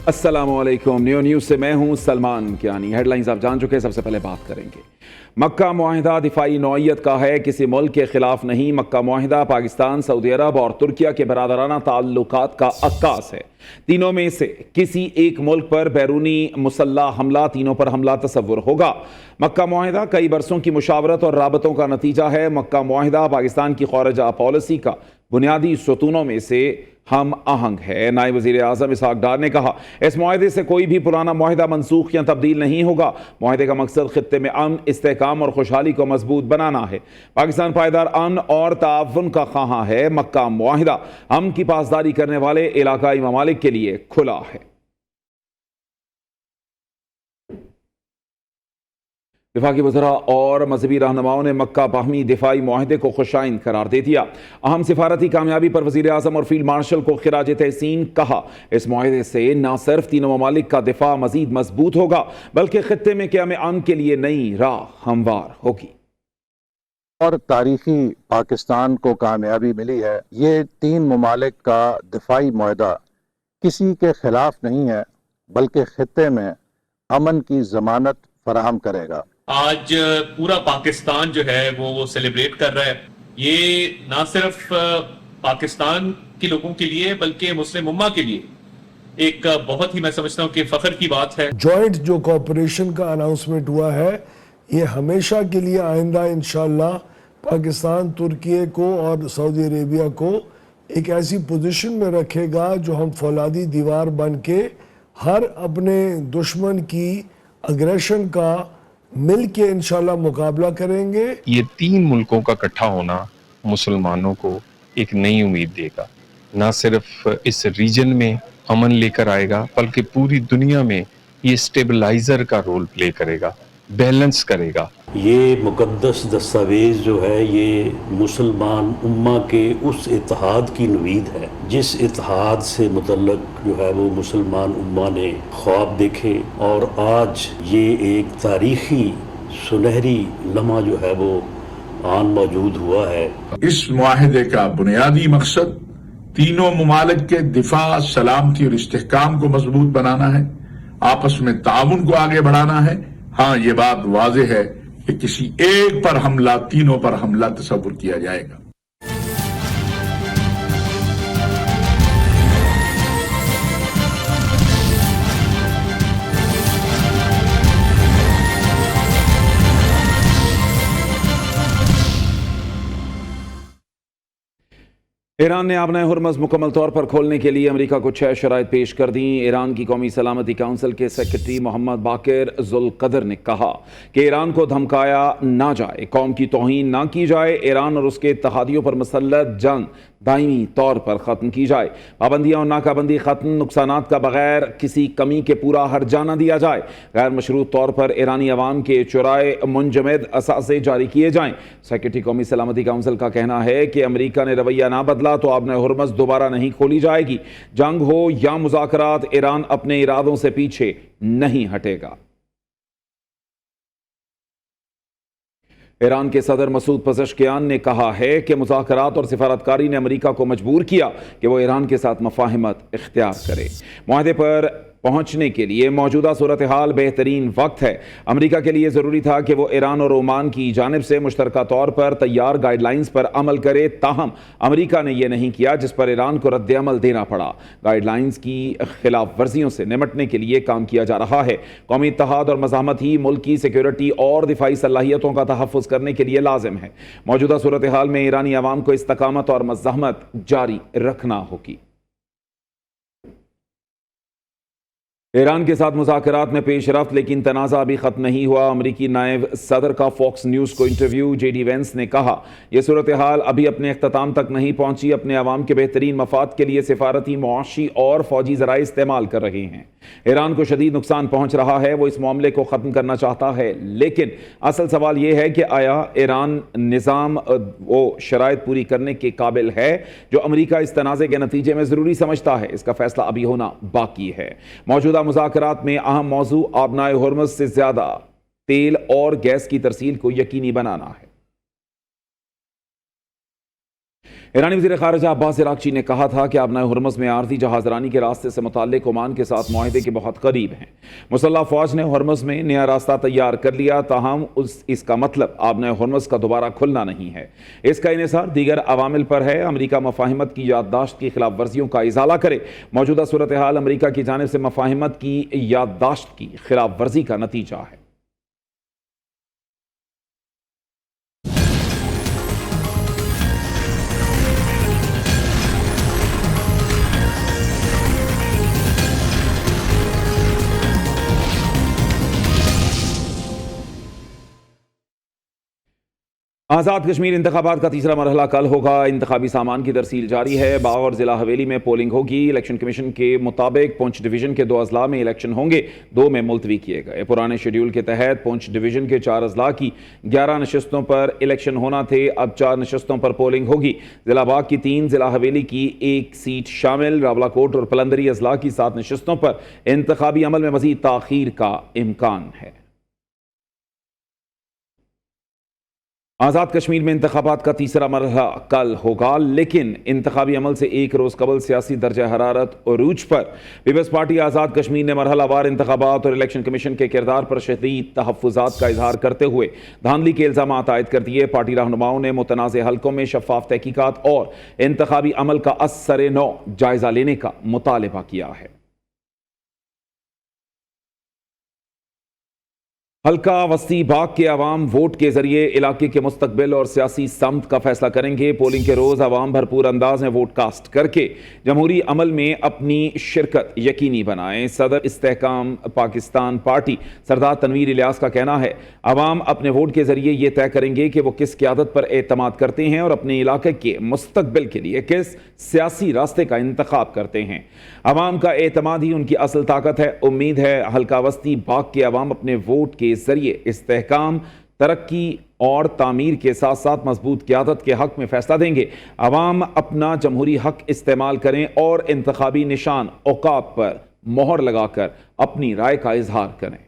अस्सलामुअलैकुम। न्यूज़ से मैं हूं सलमान कियानी। हेडलाइंस आप जान चुके हैं, सबसे पहले बात करेंगे। मक्का मुआहिदा दिफाई नौइयत का है, किसी मुल्क के खिलाफ नहीं। मक्का मुआहिदा पाकिस्तान, सऊदी अरब और तुर्किया के बरादराना ताल्लुकात का अक्कास है। तीनों में से किसी एक मुल्क पर बैरूनी मुसल्ला हमला, तीनों पर हमला तस्वुर होगा। मक्का मुआहिदा कई बरसों की मुशावरत और राबतों का नतीजा है। मक्का मुआहिदा पाकिस्तान की खारिजा पॉलिसी का बुनियादी सतूनों में से हम आहंग है। नायब वज़ीर आज़म इसहाक डार ने कहा, इस मुआहिदे से कोई भी पुराना मुआहिदा मनसूख या तब्दील नहीं होगा। मुआहिदे का मकसद खित्ते में अमन, इस्तेहकाम और खुशहाली को मजबूत बनाना है। पाकिस्तान पायदार अमन और ताउन का ख़्वाह है। मक्का मुआहिदा अमन की पासदारी करने वाले इलाकाई ममालिक के लिए खुला है। विफाकी वज़रा और मजहबी रहनुमाओं ने मक्का बाहमी दिफाई मुआहिदे को खुशाइन करार दे दिया। अहम सिफारती कामयाबी पर वज़ीर आज़म और फील्ड मार्शल को खिराज तहसीन कहा। इस मुआहिदे से न सिर्फ तीनों ममालिक का दिफा मजीद मजबूत होगा, बल्कि खित्ते में क़याम अमन के लिए नई राह हमवार होगी। और तारीखी पाकिस्तान को कामयाबी मिली है। ये तीन ममालिक का दिफाई मुआहिदा किसी के खिलाफ नहीं है, बल्कि खित्ते में अमन की जमानत फराहम करेगा। आज पूरा पाकिस्तान जो है वो सेलिब्रेट कर रहा है। ये ना सिर्फ पाकिस्तान के लोगों के लिए बल्कि मुस्लिम उम्मा के लिए एक बहुत ही, मैं समझता हूँ कि फख्र की बात है। जॉइंट जो कॉपरेशन का अनाउंसमेंट हुआ है, ये हमेशा के लिए आइंदा इंशाल्लाह पाकिस्तान तुर्की को और सऊदी अरेबिया को एक ऐसी पोजीशन में रखेगा जो हम फौलादी दीवार बन के हर अपने दुश्मन की अग्रेशन का मिल के इंशाल्लाह मुकाबला करेंगे। ये तीन मुल्कों का इकट्ठा होना मुसलमानों को एक नई उम्मीद देगा। ना सिर्फ इस रीजन में अमन लेकर आएगा, बल्कि पूरी दुनिया में ये स्टेबलाइजर का रोल प्ले करेगा, बैलेंस करेगा। ये मुकद्दस दस्तावेज जो है, ये मुसलमान उम्मा के उस इत्तेहाद की नवीद है जिस इत्तेहाद से मुतल्लक जो है वो मुसलमान उम्मा ने ख्वाब देखे, और आज ये एक तारीखी सुनहरी लम्हा जो है वो आन मौजूद हुआ है। इस मुआहिदे का बुनियादी मकसद तीनों ममालिक के दिफा, सलामती और इस्तेहकाम को मजबूत बनाना है, आपस में ताउन को आगे बढ़ाना है। हाँ, ये बात वाज़ेह है कि किसी एक पर हमला, तीनों पर हमला तस्वुर किया जाएगा। ईरान ने अपना हुर्मज़ मुकम्मल तौर पर खोलने के लिए अमेरिका को 6 शराइत पेश कर दी। ईरान की कौमी सलामती काउंसिल के सेक्रेटरी मोहम्मद बाकिर जुल्कदर ने कहा कि ईरान को धमकाया ना जाए, कौम की तौहीन ना की जाए, ईरान और उसके इत्तेहादियों पर मुसल्लत जंग दायमी तौर पर ख़त्म की जाए, पाबंदियाँ और नाकाबंदी ख़त्म, नुकसानात का बगैर किसी कमी के पूरा हर्जाना दिया जाए, गैर मशरूत तौर पर ईरानी अवाम के चुराए मुंजमद असासे जारी किए जाएँ। सेक्रेटरी कौमी सलामती काउंसिल का कहना है कि अमेरिका ने रवैया ना बदला तो आपने हुर्मज़ दोबारा नहीं खोली जाएगी। जंग हो या मुज़ाकरात, ईरान अपने इरादों से पीछे नहीं हटेगा। ईरान के सदर मसूद पज़ेश्कियान ने कहा है कि मुज़ाकरात और सिफारतकारी ने अमेरिका को मजबूर किया कि वो ईरान के साथ मफाहिमत इख्तियार करे। मुआहदे पर पहुंचने के लिए मौजूदा सूरत हाल बेहतरीन वक्त है। अमेरिका के लिए ज़रूरी था कि वो ईरान और ओमान की जानिब से मुश्तरका तौर पर तैयार गाइडलाइंस पर अमल करे, ताहम अमेरिका ने यह नहीं किया, जिस पर ईरान को रद्द अमल देना पड़ा। गाइडलाइंस की खिलाफ वर्जियों से निमटने के लिए काम किया जा रहा है। कौमी इत्तेहाद और मज़ाहमत ही मुल्क की सिक्योरिटी और दिफाई सलाहियतों का तहफ़्फ़ुज़ करने के लिए लाजिम है। मौजूदा सूरत हाल में ईरानी अवाम को इस्तकामत और मज़ाहमत जारी रखना होगी। ईरान के साथ मुज़ाकरात में पेशरफ्त, लेकिन तनाज़ा अभी ख़त्म नहीं हुआ। अमरीकी नायब सदर का फॉक्स न्यूज़ को इंटरव्यू JD वेंस ने कहा, यह सूरत हाल अभी अपने अख्ताम तक नहीं पहुंची। अपने अवाम के बेहतरीन मफाद के लिए सिफारती, मुआशी और फौजी ज़राए इस्तेमाल कर रहे हैं। ईरान को शदीद नुकसान पहुंच रहा है, वो इस मामले को ख़त्म करना चाहता है, लेकिन असल सवाल यह है कि आया ईरान निज़ाम वो शराइत पूरी करने के काबिल है जो अमरीका इस तनाज़े के नतीजे में ज़रूरी समझता है। इसका फैसला अभी होना बाकी है। मौजूदा मुज़ाकरात में अहम मौजू आबनाए हुर्मुज़ से ज़्यादा तेल और गैस की तरसील को यकीनी बनाना है। ईरानी वज़ीर ख़ारिजा अब्बास इराक़ची ने कहा था कि आबनाए हुर्मुज़ में आरज़ी जहाज़रानी के रास्ते से मुताल्लिक़ ओमान के साथ मुआहदे के बहुत करीब हैं। मुसल्लह फ़ौज ने हुर्मुज़ में नया रास्ता तैयार कर लिया, ताहम इसका मतलब आबनाए हुर्मुज़ का दोबारा खुलना नहीं है। इसका इन्हिसार दीगर अवामिल पर है। अमरीका मफाहिमत की याददाश्त की खिलाफ वर्जियों का इज़ाला करे। मौजूदा सूरत हाल अमरीका की जानिब से मफाहिमत की याददाश्त की खिलाफ वर्जी का नतीजा है। आज़ाद कश्मीर इंतखाबात का तीसरा मरहला कल होगा। इंतखाबी सामान की तरसील जारी है। बाग और ज़िला हवेली में पोलिंग होगी। इलेक्शन कमीशन के मुताबिक पुंछ डिवीज़न के 2 अजला में इलेक्शन होंगे, 2 में मुलतवी किए गए। पुराने शेड्यूल के तहत पुंछ डिवीज़न के 4 अजला की 11 नशस्तों पर इलेक्शन होना थे, अब 4 नशस्तों पर पोलिंग होगी। ज़िला बाग की 3, ज़िला हवेली की 1 सीट शामिल। रावलाकोट और पलंदरी अजला की 7 नशस्तों पर इंतखाबी अमल में मज़ीद ताख़ीर का इम्कान है। आज़ाद कश्मीर में इंतखाबात का तीसरा मरहला कल होगा, लेकिन इंतखाबी अमल से 1 रोज़ कबल सियासी दर्जा हरारत उरूज पर। पीपल्स पार्टी आज़ाद कश्मीर ने मरहलावार इंतखाबात और इलेक्शन कमीशन के किरदार पर शदीद तहफ़्फ़ुज़ात का इजहार करते हुए धांधली के इल्ज़ामात आयद कर दिए। पार्टी रहनुमाओं ने मुतनाज़ हलकों में शफ़ाफ़ तहकीकात और इंतखाबी अमल का असर नौ जायज़ा लेने का मुतालबा किया है। हल्का वस्ती बाग के अवाम वोट के जरिए इलाके के मुस्तकबिल और सियासी समत का फैसला करेंगे। पोलिंग के रोज़ अवाम भरपूर अंदाज में वोट कास्ट करके जमहूरी अमल में अपनी शिरकत यकीनी बनाएं। सदर इस्तेहकाम पाकिस्तान पार्टी सरदार तनवीर इलियास का कहना है, अवाम अपने वोट के जरिए ये तय करेंगे कि वो किस क़यादत पर एतमाद करते हैं और अपने इलाके के मुस्तकबिल के लिए किस सियासी रास्ते का इंतखाब करते हैं। अवाम का एतमाद ही उनकी असल ताकत है। उम्मीद है हल्का वस्ती बाग के अवाम अपने वोट के जरिए इस्तेहकाम, तरक्की और तामीर के साथ साथ मजबूत क़यादत के हक में फैसला देंगे। अवाम अपना जमहूरी हक इस्तेमाल करें और इंतखाबी निशान औकात पर मोहर लगाकर अपनी राय का इजहार करें।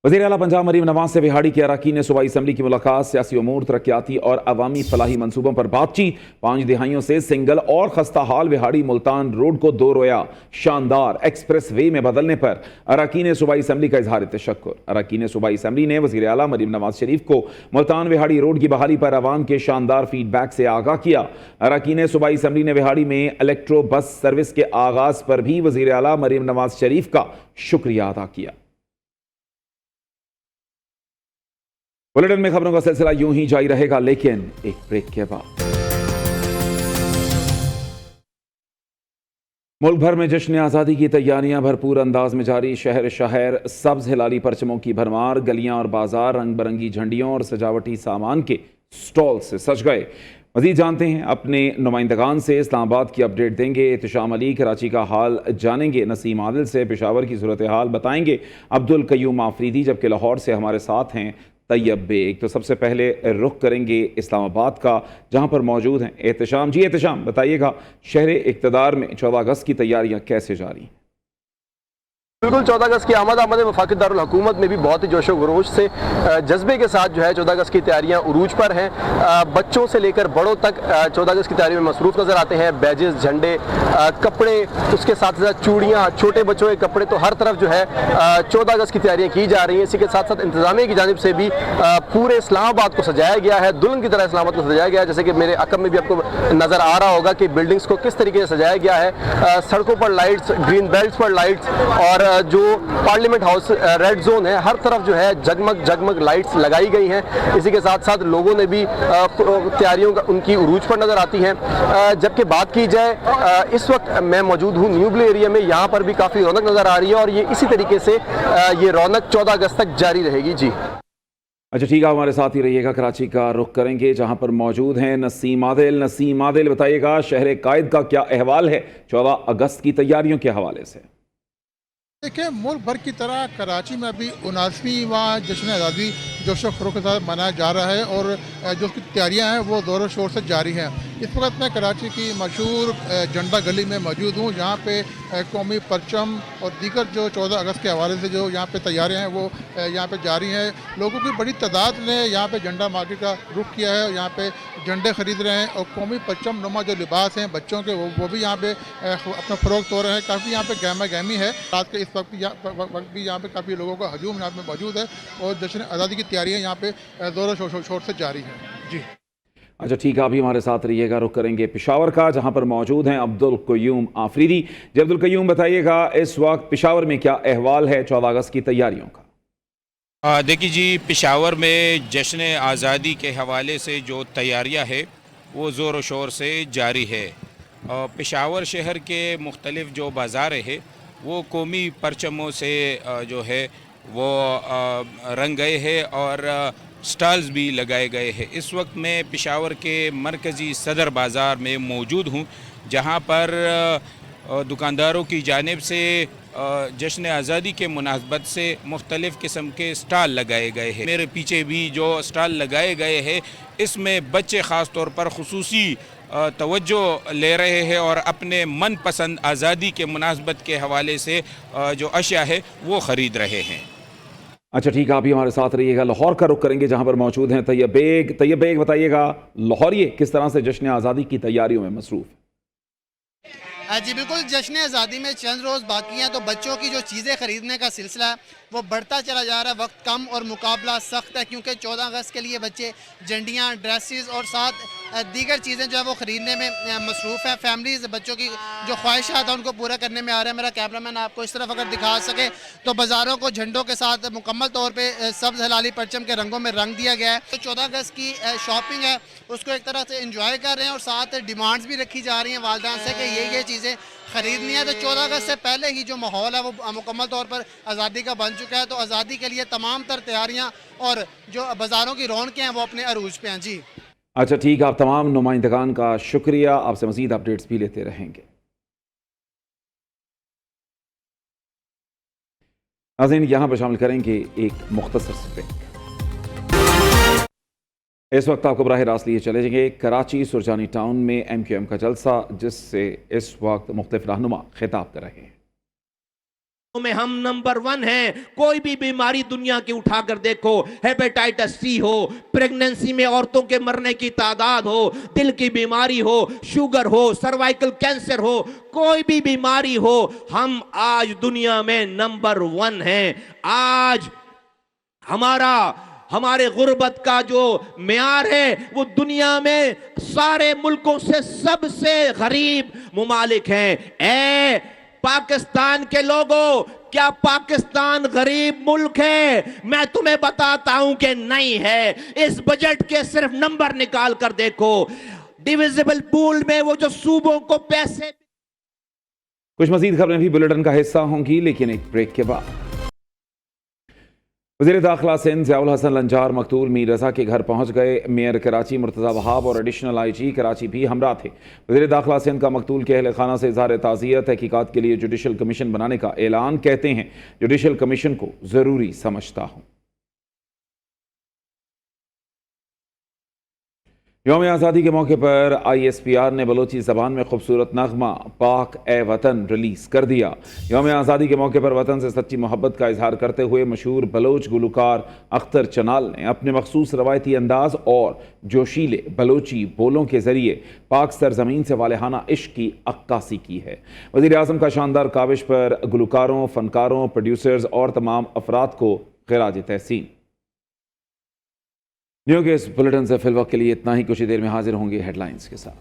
वज़ीर आला पंजाब मरीम नवाज से बिहाड़ी के अरकान सूबाई असम्बली की मुलाकात। सियासी उमूर, तरक्याती और अवामी फलाही मनसूबों पर बातचीत। 5 दिहाइयों से सिंगल और खस्ता हाल बिहाड़ी मुल्तान रोड को 2 रोया शानदार एक्सप्रेस वे में बदलने पर अरकान सूबाई असम्बली का इजहार तशक्कुर। अरकान सूबाई असम्बली ने वज़ीर आला मरीम नवाज शरीफ को मुल्तान बिहाड़ी रोड की बहाली पर अवाम के शानदार फीडबैक से आगाह किया। अरकान सूबाई असम्बली ने बिहाड़ी में इलेक्ट्रो बस सर्विस के आगाज पर भी वज़ीर आला मरीम नवाज शरीफ का शुक्रिया अदा किया। बुलेटिन में खबरों का सिलसिला यूं ही जारी रहेगा, लेकिन एक ब्रेक के बाद। मुल्क भर में जश्न आज़ादी की तैयारियां भरपूर अंदाज में जारी। शहर शहर सब्ज हिलाली परचमों की भरमार। गलियां और बाजार रंग बिरंगी झंडियों और सजावटी सामान के स्टॉल से सज गए। मज़ीद जानते हैं अपने नुमाइंदगान से। इस्लामाबाद की अपडेट देंगे एहतशाम अली, कराची का हाल जानेंगे नसीम आदिल से, पेशावर की सूरत हाल बताएंगे अब्दुल कयूम आफरीदी, जबकि लाहौर से हमारे साथ हैं तैयब बेग। तो सबसे पहले रुख करेंगे इस्लामाबाद का, जहां पर मौजूद हैं एहतशाम। जी एहतशाम, बताइएगा शहर इक़्तिदार में 14 अगस्त की तैयारियां कैसे जारी? बिल्कुल 14 अगस्त की आमद वफाकी दारुल हुकूमत में भी बहुत ही जोशो खरोश से जज्बे के साथ जो है 14 अगस्त की तैयारियां उरूज पर हैं। बच्चों से लेकर बड़ों तक 14 अगस्त की तैयारी में मसरूफ नजर आते हैं। बैजेस, झंडे, कपड़े, उसके साथ साथ चूड़ियाँ, छोटे बच्चों के कपड़े, तो हर तरफ जो है 14 अगस्त की तैयारियां की जा रही हैं। इसी के साथ साथ इंतजामिया की जानिब से भी पूरे इस्लामाबाद को सजाया गया है, दुल्हन की तरह इस्लामाबाद को सजाया गया है। जैसे कि मेरे अकब में भी आपको नजर आ रहा होगा कि बिल्डिंग्स को किस तरीके से सजाया गया है। सड़कों पर लाइट्स, ग्रीन बेल्ट पर लाइट्स और जो पार्लियामेंट हाउस रेड जोन है, हर तरफ जो है जगमग जगमग लाइट्स लगाई गई हैं। इसी के साथ साथ लोगों ने भी तैयारियों का उनकी उरूज पर नजर आती हैं। जबकि बात की जाए, इस वक्त मैं मौजूद हूँ न्यू बिली एरिया में, यहाँ पर भी काफ़ी रौनक नज़र आ रही है और ये इसी तरीके से ये रौनक 14 अगस्त तक जारी रहेगी। जी अच्छा ठीक है, हमारे साथ ही रहिएगा। कराची का रुख करेंगे जहां पर मौजूद हैं नसीम आदिल। नसीम आदिल, बताइएगा शहर कायद का क्या अहवाल है 14 अगस्त की तैयारियों के हवाले से? देखिए, मुल्क भर की तरह कराची में अभी 79वां जश्न आज़ादी जोशो खरोश के साथ मनाया जा रहा है और जो उसकी तैयारियां हैं वो ज़ोरों शोर से जारी हैं। इस वक्त मैं कराची की मशहूर झंडा गली में मौजूद हूँ, जहाँ पे कौमी परचम और दीगर जो 14 अगस्त के हवाले से जो यहाँ पे तैयारियाँ हैं वो यहाँ पे जारी हैं। लोगों की बड़ी तादाद ने यहाँ पे झंडा मार्केट का रुख किया है, यहाँ पे झंडे खरीद रहे हैं और कौमी परचम नुमा जो लिबास हैं बच्चों के वो भी यहाँ पे अपना फ़रोग़ हो रहे हैं। काफ़ी यहाँ पे गहमा गहमी है। रात के इस वक्त भी यहाँ पे काफ़ी लोगों का हजूम यहाँ पे मौजूद है और जश्न आज़ादी की तैयारियाँ यहाँ पे ज़ोरों शोर से जारी हैं। जी अच्छा ठीक है, अभी हमारे साथ रहिएगा। रुख करेंगे पेशावर का, जहां पर मौजूद हैं अब्दुल क़य्यूम आफरीदी। जी अब्दुल क़य्यूम, बताइएगा इस वक्त पेशावर में क्या अहवाल है 14 अगस्त की तैयारियों का? देखिए जी, पेशावर में जश्न आज़ादी के हवाले से जो तैयारियां है वो ज़ोर शोर से जारी है। पेशावर शहर के मुख्तलिफ़ जो बाज़ारें हैं वो कौमी परचमों से जो है वो रंग गए हैं और स्टॉल्स भी लगाए गए हैं। इस वक्त मैं पेशावर के मरकज़ी सदर बाज़ार में मौजूद हूँ, जहाँ पर दुकानदारों की जानिब से जश्न आज़ादी के मुनासबत से मुख्तलिफ़ किस्म के स्टॉल लगाए गए हैं। मेरे पीछे भी जो स्टॉल लगाए गए हैं इसमें बच्चे ख़ास तौर पर खुसूसी तवज्जो ले रहे हैं और अपने मनपसंद आज़ादी के मुनासबत के हवाले से जो अशिया है वो ख़रीद रहे हैं। अच्छा ठीक है, अभी हमारे साथ रहिएगा। लाहौर का रुख करेंगे, जहां पर मौजूद हैं तैयब बेग। तैयब बेग, बताइएगा लाहौरिये किस तरह से जश्न आज़ादी की तैयारियों में मसरूफ़? जी बिल्कुल, जश्न आज़ादी में चंद रोज़ बाकी हैं तो बच्चों की जो चीज़ें ख़रीदने का सिलसिला है वो बढ़ता चला जा रहा है। वक्त कम और मुकाबला सख्त है, क्योंकि 14 अगस्त के लिए बच्चे झंडियाँ, ड्रेसेस और साथ दीगर चीज़ें जो है वो ख़रीदने में मसरूफ़ है। फैमिलीज़ बच्चों की जो ख्वाहिशात हैं उनको पूरा करने में आ रहा है। मेरा कैमरामैन आपको इस तरफ अगर दिखा सके तो बाज़ारों को झंडों के साथ मुकम्मल तौर पर सब्ज़ हलाली परचम के रंगों में रंग दिया गया है। तो 14 अगस्त की शॉपिंग है उसको एक तरह से इंजॉय कर रहे हैं और साथ डिमांड्स भी रखी जा रही हैं वालिदैन से कि ये चीज़ें ख़रीदनी है। तो 14 अगस्त से पहले ही जो माहौल है वो मुकम्मल तौर पर आज़ादी का बन चुका है। तो आज़ादी के लिए तमाम तर तैयारियाँ और जो बाज़ारों की रौनकें हैं वो अपने अरूज पे हैं। जी अच्छा ठीक है, आप तमाम नुमाइंदगान का शुक्रिया। आपसे मज़ीद अपडेट्स भी लेते रहेंगे। नाज़रीन, यहाँ पर शामिल करेंगे एक मुख्तसर से ब्रेक। इस वक्त आपको बराह रास्त लिए चले जाएंगे कराची सुरजानी टाउन में MQM का जलसा, जिससे इस वक्त मुख्तलिफ रहनुमा खिताब कर रहे हैं। में हम नंबर 1 हैं। कोई भी बीमारी दुनिया की उठाकर देखो, हेपेटाइटिस C हो, प्रेगनेंसी में औरतों के मरने की तादाद हो, दिल की बीमारी हो, शुगर हो, सर्वाइकल कैंसर हो, कोई भी बीमारी हो, हम आज दुनिया में नंबर 1 हैं। आज हमारे गुर्बत का जो म्यार है वो दुनिया में सारे मुल्कों से सबसे गरीब मुमालिक हैं। पाकिस्तान के लोगों, क्या पाकिस्तान गरीब मुल्क है? मैं तुम्हें बताता हूं कि नहीं है। इस बजट के सिर्फ नंबर निकाल कर देखो, डिविजिबल पूल में वो जो सूबों को पैसे। कुछ मजीद खबरें भी बुलेटिन का हिस्सा होंगी, लेकिन एक ब्रेक के बाद। वज़ीर दाखिला सिंध ज़ियाउल हसन लंजार मकतूल मीर रज़ा के घर पहुँच गए। मेयर कराची मुर्तज़ा वहाब और एडिशनल IG कराची भी हमरा थे। वज़ीर दाखिला सिंध का मकतूल के अहल खाना से इज़हार ताज़ियत, तहकीकात के लिए जुडिशल कमीशन बनाने का ऐलान। कहते हैं जुडिशल कमीशन को ज़रूरी समझता हूँ। यौम आज़ादी के मौके पर ISPR ने बलोची ज़बान में खूबसूरत नगमा पाक ए वतन रिलीज़ कर दिया। यौम आज़ादी के मौके पर वतन से सच्ची मोहब्बत का इजहार करते हुए मशहूर बलोच गुलकार अख्तर चनाल ने अपने मखसूस रवायती अंदाज और जोशीले बलोची बोलों के ज़रिए पाक सरजमीन से वालेहाना इश्क की अक्कासी की है। वज़ीर आज़म का शानदार काविश पर गुलकारों, फ़नकारों, प्रोड्यूसर्स और तमाम अफराद को ख़िराज तहसीन। न्यू के इस बुलेटिन से फिलवक्त के लिए इतना ही। कुछ ही देर में हाजिर होंगे हेडलाइंस के साथ।